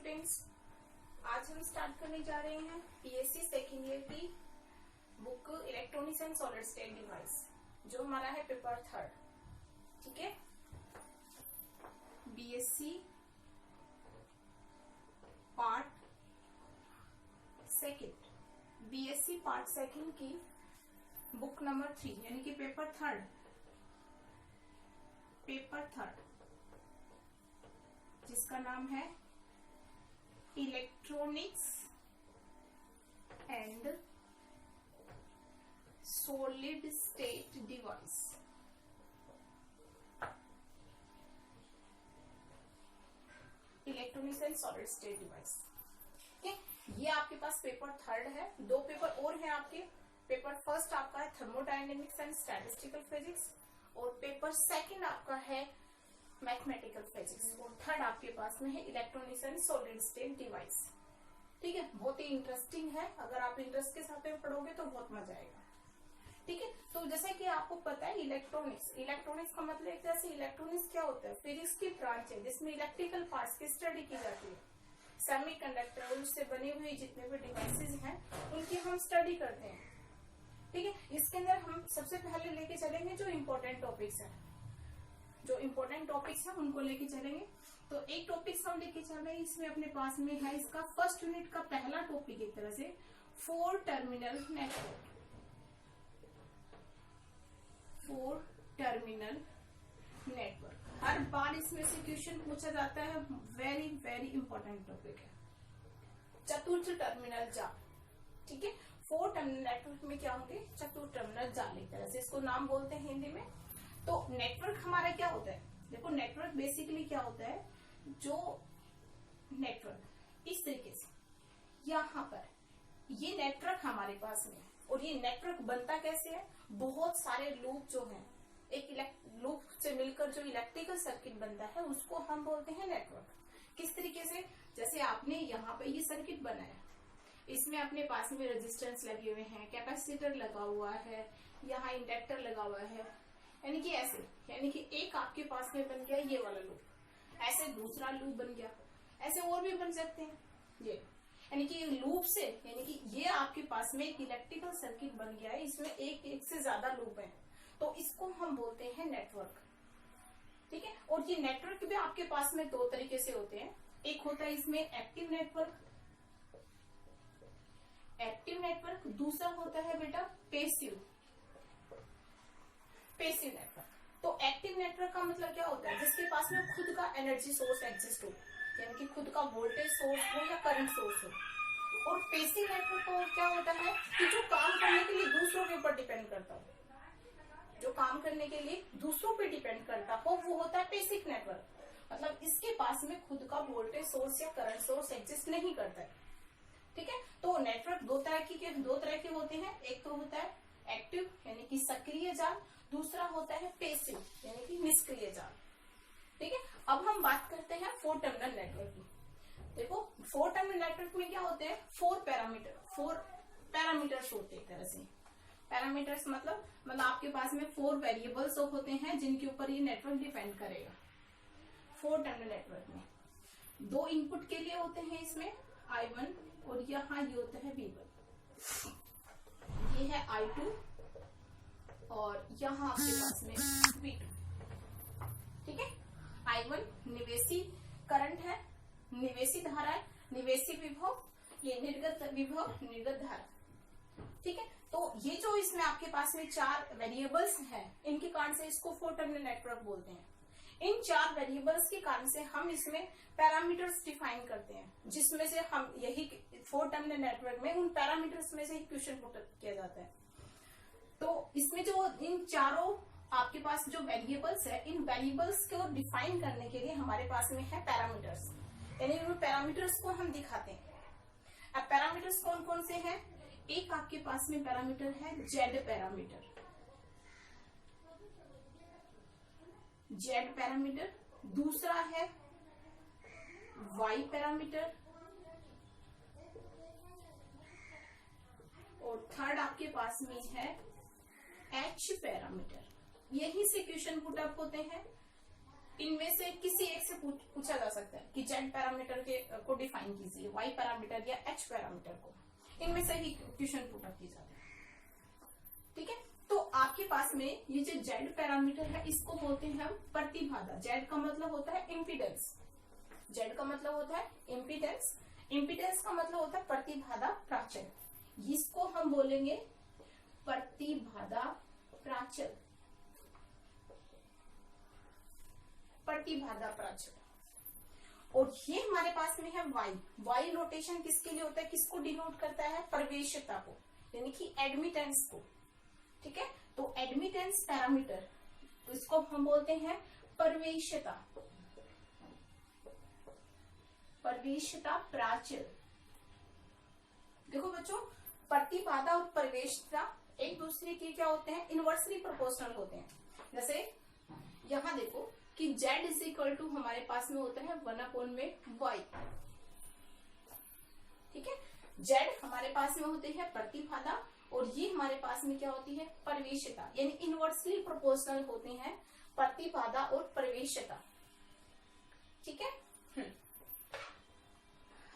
Students, आज हम start करने जा रहे हैं बीएससी सेकेंड ईयर की book electronics and solid state device, जो हमारा है पेपर 3। ठीक है, BSc part second, BSc part second की बुक नंबर 3 यानी कि पेपर 3, जिसका नाम है electronics and solid state device. Electronics and solid state device, ये आपके पास पेपर 3 है। 2 पेपर और हैं आपके। पेपर फर्स्ट आपका है थर्मोडायनेमिक्स एंड स्टैटिस्टिकल फिजिक्स, और पेपर सेकंड आपका है मैथमेटिकल फिजिक्स, और थर्ड आपके पास में है electronics and solid state device. ठीक है, बहुत ही इंटरेस्टिंग है। अगर आप इंटरेस्ट के साथ में पढ़ोगे तो बहुत मजा आएगा। ठीक है, तो जैसे कि आपको पता है इलेक्ट्रॉनिक्स का मतलब एक तरह से इलेक्ट्रॉनिक्स क्या होता है, फिजिक्स की ब्रांच है जिसमें इलेक्ट्रिकल पार्ट्स की स्टडी की जाती है। सेमीकंडक्टर, उससे बनी हुई जितने भी डिवाइसेस हैं उनकी हम स्टडी करते हैं। ठीक है, इसके अंदर हम सबसे पहले लेके चलेंगे जो इम्पोर्टेंट टॉपिक्स हैं उनको लेके चलेंगे। तो एक टॉपिक हम लेके चल रहे हैं, इसमें अपने पास में है इसका फर्स्ट यूनिट का पहला टॉपिक एक तरह से 4 टर्मिनल नेटवर्क। 4 टर्मिनल नेटवर्क हर बार इसमें से क्वेश्चन पूछा जाता है, वेरी वेरी इंपॉर्टेंट टॉपिक है। चतुर्थ टर्मिनल जाल। ठीक है, 4 टर्मिनल नेटवर्क में क्या होंगे, चतुर्थ टर्मिनल जाल एक तरह से इसको नाम बोलते हैं हिंदी में। तो नेटवर्क हमारा क्या होता है, देखो नेटवर्क बेसिकली क्या होता है, जो नेटवर्क इस तरीके से यहाँ पर ये नेटवर्क हमारे पास में, और ये नेटवर्क बनता कैसे है, बहुत सारे लूप जो हैं, एक लूप से मिलकर जो इलेक्ट्रिकल सर्किट बनता है उसको हम बोलते हैं नेटवर्क। किस तरीके से, जैसे आपने यहाँ पे ये सर्किट बनाया, इसमें अपने पास में रेजिस्टेंस लगे हुए हैं, कैपेसिटर लगा हुआ है, यहाँ इंडक्टर लगा हुआ है, यानी कि ऐसे, यानी कि एक आपके पास में बन गया ये वाला लूप, ऐसे दूसरा लूप बन गया, ऐसे और भी बन सकते हैं ये, यानी कि लूप से, यानी कि ये आपके पास में एक इलेक्ट्रिकल सर्किट बन गया है, इसमें एक से ज्यादा लूप है, तो इसको हम बोलते हैं नेटवर्क। ठीक है, और ये नेटवर्क भी आपके पास में 2 तरीके से होते हैं। एक होता है इसमें एक्टिव नेटवर्क, दूसरा होता है बेटा पैसिव नेटवर्क। तो एक्टिव नेटवर्क का मतलब क्या होता है, जिसके पास में खुद का एनर्जी सोर्स एग्जिस्ट हो, यानी कि खुद का वोल्टेज सोर्स हो या करंट सोर्स हो। और पैसिव नेटवर्क का क्या होता है कि जो काम करने के लिए दूसरों के ऊपर डिपेंड करता हो, वो होता है पैसिव नेटवर्क। मतलब इसके पास में खुद का वोल्टेज सोर्स या करंट सोर्स एग्जिस्ट नहीं करता है। ठीक है, तो नेटवर्क दो तरह के होते हैं। एक तो होता है एक्टिव यानी कि सक्रिय जाल, दूसरा होता है पैसिव यानी कि निष्क्रिय जाल। ठीक है, अब हम बात करते हैं 4 टर्मिनल नेटवर्क की। देखो 4 टर्मिनल नेटवर्क में क्या होते हैं, 4 पैरामीटर्स होते हैं। एक तरह से पैरामीटर्स मतलब आपके पास में 4 वेरिएबल्स होते हैं जिनके ऊपर ये नेटवर्क डिपेंड करेगा। 4 टर्मिनल नेटवर्क में 2 इनपुट के लिए होते हैं इसमें I1, और यहाँ ये होता है V1, ये है I2, और यहाँ आपके पास में V2। ठीक है, I1 निवेशी करंट है, निवेशी धारा है, निवेशी विभव, ये निर्गत विभव, निर्गत धारा। ठीक है, तो ये जो इसमें आपके पास में 4 वेरिएबल्स हैं, इनके कारण से इसको 4 टर्मिनल नेटवर्क बोलते हैं। इन 4 वेरिएबल्स के कारण से हम इसमें पैरामीटर्स डिफाइन करते हैं, जिसमें से हम यही 4 टर्मिनल नेटवर्क में उन पैरामीटर्स में से क्वेश्चन पुट किया जाता है। तो इसमें जो इन चारों आपके पास जो वेरिएबल्स है, इन वेरिएबल्स को डिफाइन करने के लिए हमारे पास में है पैरामीटर्स, यानी उन पैरामीटर्स को हम दिखाते हैं। अब पैरामीटर्स कौन कौन से हैं, एक आपके पास में पैरामीटर है जेड पैरामीटर, दूसरा है वाई पैरामीटर, और थर्ड आपके पास में है एच पैरामीटर। यही से क्वेश्चन पुट अप होते हैं। इनमें से किसी एक से पूछा जा सकता है कि जेड पैरामीटर के को डिफाइन कीजिए, वाई पैरामीटर या एच पैरामीटर को, इनमें से ही क्वेश्चन पुट अप की जाता है। ठीक है, तो आपके पास में ये जो जेड पैरामीटर है इसको बोलते हैं हम प्रतिबाधा। जेड का मतलब होता है इम्पीडेंस, जेड का मतलब होता है इम्पीडेंस, इम्पीडेंस का मतलब होता है प्रतिबाधा प्राचल, इसको हम बोलेंगे प्रतिबाधा प्राचल, प्रतिबाधा प्राचल। और ये हमारे पास में है वाई, वाई नोटेशन किसके लिए होता है, किसको डिनोट करता है, प्रवेश्यता को, यानी कि एडमिटेंस को। ठीक है, तो एडमिटेंस पैरामीटर, तो इसको हम बोलते हैं प्रवेश्यता, प्रवेश्यता प्राचल। देखो बच्चों, प्रतिबाधा और प्रवेश्यता एक दूसरे के क्या होते हैं, इनवर्सली प्रोपोर्शनल होते हैं। जैसे यहां देखो कि z इज इक्वल टू हमारे पास में होता है 1/y। ठीक है, z हमारे पास में होती है प्रतिबाधा और ये हमारे पास में क्या होती है, प्रवेश्यता, यानी इनवर्सली प्रोपोर्शनल होते हैं प्रतिबाधा और प्रवेश्यता। ठीक है,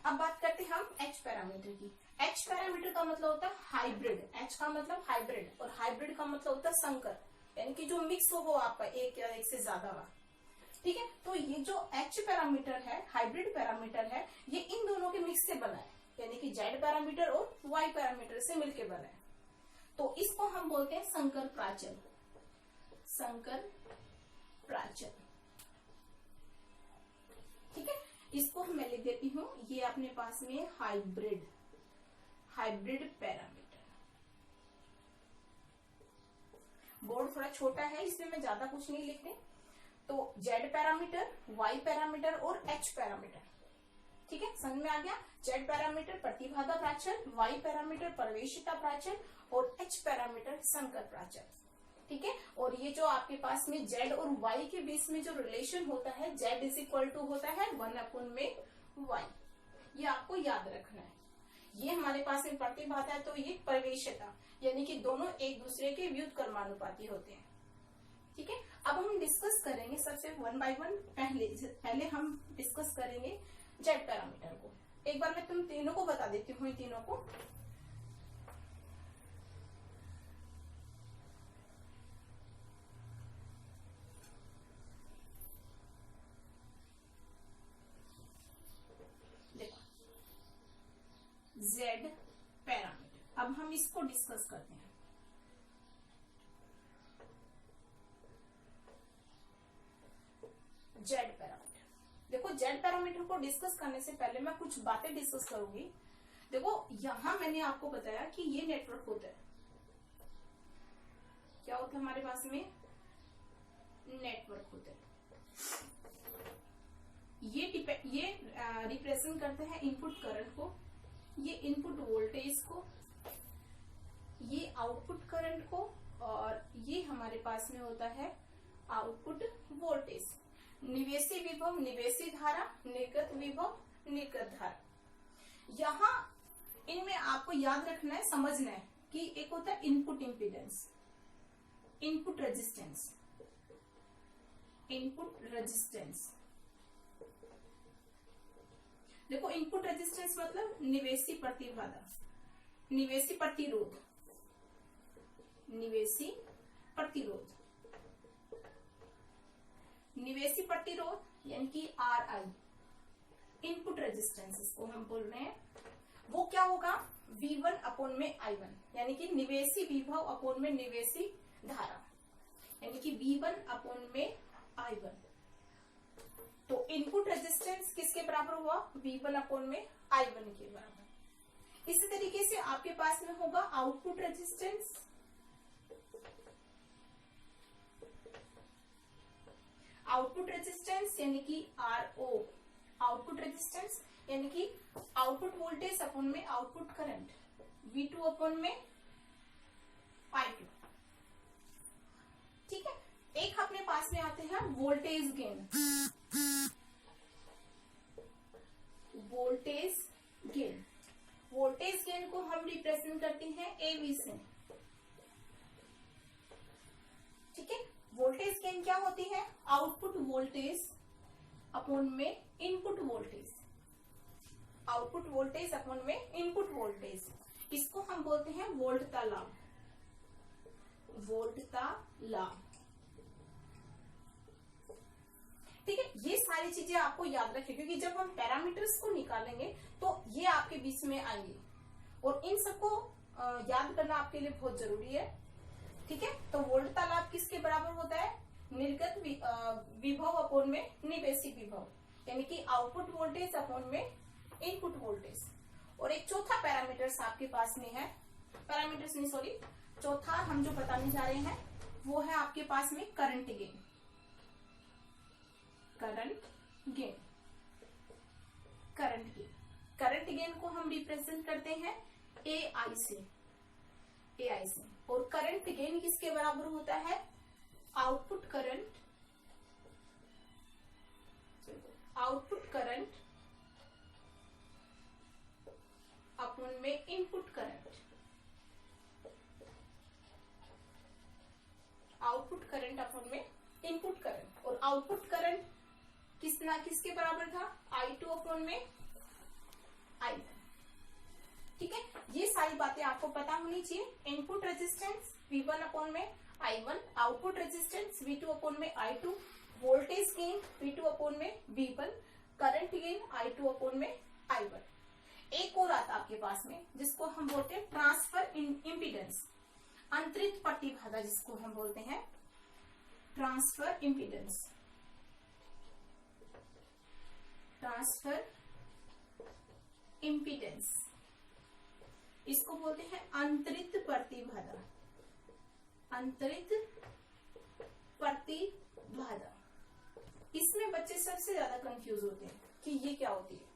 अब बात करते हैं हम एच पैरामीटर की। एच पैरामीटर का मतलब होता है हाइब्रिड, एच का मतलब हाइब्रिड और हाइब्रिड का मतलब होता है संकर, यानी कि जो मिक्स हो आपका एक या एक से ज्यादा बार। ठीक है, तो ये जो एच पैरामीटर है, हाइब्रिड पैरामीटर है, ये इन दोनों के मिक्स से बना है, यानी कि जेड पैरामीटर और वाई पैरामीटर से मिलकर बना है। तो इसको हम बोलते हैं संकर प्राचल, संकर प्राचल। ठीक है, इसको मैं लिख देती हूं, ये अपने पास में हाइब्रिड, हाइब्रिड पैरामीटर। बोर्ड थोड़ा छोटा है इसलिए मैं ज्यादा कुछ नहीं लिख रही। तो जेड पैरामीटर, वाई पैरामीटर और एच पैरामीटर। ठीक है, समझ में आ गया। जेड पैरामीटर प्रतिबाधा प्राचल, वाई पैरामीटर प्रवेशिता प्राचल और एच पैरामीटर संकर प्राचल। ठीक है, और ये जो आपके पास में जेड और वाई के बीच में जो रिलेशन होता है, जेड इज इक्वल टू होता है 1/y, ये आपको याद रखना है। ये हमारे पास में प्रतिबाधा है तो ये प्रवेश्यता, यानी कि दोनों एक दूसरे के व्युत्क्रमानुपाती होते हैं। ठीक है, अब हम डिस्कस करेंगे सबसे 1 बाय 1। पहले हम डिस्कस करेंगे जेड पैरामीटर को। एक बार मैं तुम तीनों को बता देती हूँ, तीनों को। देखो, जेड पैरामीटर, अब हम इसको डिस्कस करते हैं। जेड पैरामीटर, देखो जेड पैरामीटर को डिस्कस करने से पहले मैं कुछ बातें डिस्कस करूंगी। देखो यहां मैंने आपको बताया कि ये नेटवर्क होता है, क्या होता है हमारे पास में, नेटवर्क होता है। ये रिप्रेजेंट करते हैं इनपुट करंट को, ये इनपुट वोल्टेज को, ये आउटपुट करंट को, और ये हमारे पास में होता है आउटपुट वोल्टेज। निवेशी विभव, निवेशी धारा, निर्गत विभव, निर्गत धारा। यहां इनमें आपको याद रखना है, समझना है कि एक होता है input impedance, input resistance, input resistance. देखो इनपुट रेजिस्टेंस मतलब निवेशी प्रतिबाधा, निवेशी प्रतिरोध, निवेशी प्रतिरोध, निवेशी प्रतिरोध यानी कि RI, इनपुट रेजिस्टेंस इसको हम बोल रहे हैं। वो क्या होगा, V1/I1, यानी कि निवेशी विभव अपोन में निवेशी धारा, यानी कि V1/I1। तो इनपुट रेजिस्टेंस किसके बराबर हुआ, V1/I1 के बराबर। इसी तरीके से आपके पास में होगा आउटपुट रेजिस्टेंस, आउटपुट रेजिस्टेंस यानी कि RO, आउटपुट रेजिस्टेंस यानी कि आउटपुट वोल्टेज अपॉन में आउटपुट करंट, V2/I2। ठीक है, एक अपने पास में आते हैं voltage gain, voltage gain. Voltage gain को हम रिप्रेजेंट करते हैं AV से। ठीक है, वोल्टेज गेन क्या होती है? आउटपुट वोल्टेज अपॉन में input voltage, output voltage upon में इनपुट वोल्टेज, इसको हम बोलते हैं वोल्टता लाभ, वोल्टता लाभ। ठीक है, ये सारी चीजें आपको याद रखें, क्योंकि जब हम पैरामीटर्स को निकालेंगे तो ये आपके बीच में आएंगे और इन सबको याद करना आपके लिए बहुत जरूरी है। ठीक है, तो वोल्टता लाभ किसके बराबर होता है? निर्गत विभव अपॉन में निवेशी विभव, यानी कि आउटपुट वोल्टेज अपॉन में इनपुट वोल्टेज। और एक चौथा पैरामीटर्स आपके पास में है, पैरामीटर्स नहीं सॉरी, चौथा हम जो बताने जा रहे हैं वो है आपके पास में current gain, current gain, current gain. Current gain को हम रिप्रेजेंट करते हैं AI से, AI से। और करंट गेन किसके बराबर होता है? Output current, output current upon में input current, output current upon में इनपुट करंट। और आउटपुट करंट किसके बराबर था? I2 अपॉन में I1। ठीक है, ये सारी बातें आपको पता होनी चाहिए। इनपुट रेजिस्टेंस V1 अपॉन में I1, output resistance V2 upon में I2, voltage gain V2 upon में V1, current gain I2 upon में I1। एक और आता आपके पास में जिसको हम बोलते हैं ट्रांसफर इम्पीडेंस, अंतरित प्रतिबाधा जिसको हम बोलते हैं ट्रांसफर इम्पीडेंस, ट्रांसफर इम्पीडेंस, इसको बोलते हैं अंतरित प्रतिबाधा, अंतरित प्रतिबाधा। इसमें बच्चे सबसे ज्यादा कंफ्यूज होते हैं कि ये क्या होती है।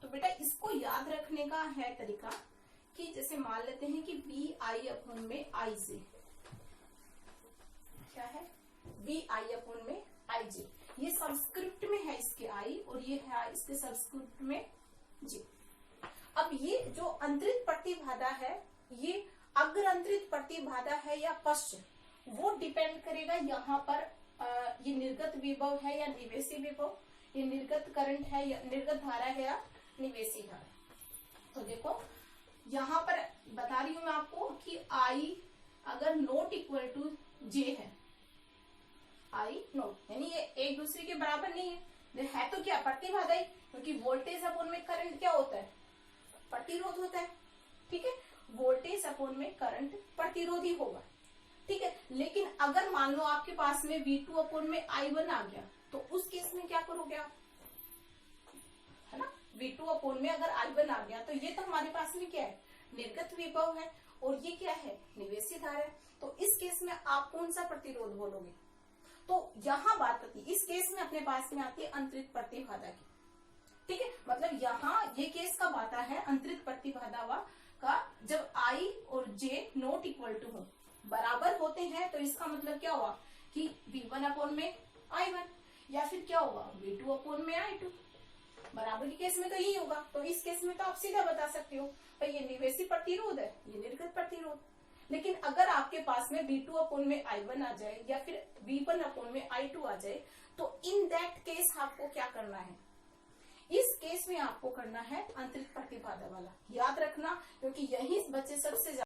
तो बेटा इसको याद रखने का है तरीका कि जैसे मान लेते हैं कि VI अपॉन में I से, क्या है? VI अपॉन में IJ, ये सबस्क्रिप्ट में है इसके I और ये है इसके सबस्क्रिप्ट में J। अब ये जो अंतरित प्रतिबाधा है, ये अग्र अंतरित प्रतिबाधा है या पश्च, वो डिपेंड करेगा यहाँ पर ये निर्गत विभव है या निवेशी विभव, ये निर्गत करंट है या निर्गत धारा है या निवेशी धारा। तो देखो यहाँ पर बता रही हूं मैं आपको कि I अगर नॉट इक्वल टू J है, I नॉट, यानी ये एक दूसरे के बराबर नहीं है तो क्या प्रतिबाधा ही, क्योंकि वोल्टेज अपॉन में करंट क्या होता है? प्रतिरोध होता है। ठीक है, वोल्टेज अपॉन में करंट प्रतिरोधी होगा। ठीक है, लेकिन अगर मान लो आपके पास में V2 अपॉन में I1 आ गया तो उस केस में क्या करोगे आप? है ना, V2 अपॉन में अगर I1 आ गया तो ये तो हमारे पास में क्या है? निर्गत विभव है और ये क्या है? निवेशी धारा है। तो इस केस में आप कौन सा प्रतिरोध बोलोगे? तो यहाँ बात आती है, इस केस में अपने पास में आती है अंतरित प्रतिबाधा की। ठीक है, मतलब यहाँ ये केस कब आता है? अंतरित प्रतिबाधा का जब I और J नॉट इक्वल टू हो, बराबर होते हैं। तो इसका मतलब क्या हुआ कि V1 अपॉन में I1 या फिर क्या होगा V2 अपॉन में I2। बराबर के केस में तो यही होगा। तो इस केस में तो आप सीधा बता सकते हो भाई ये निवेशी प्रतिरोध है, ये निर्गत प्रतिरोध। लेकिन अगर आपके पास में V2 अपॉन में I1 आ जाए या फिर V1 अपॉन में I2 आ जाए, तो इन दैट केस आपको क्या करना है? इस केस में आपको करना है अंतरित प्रतिबाधा वाला। याद रखना, क्योंकि यही बच्चे सबसे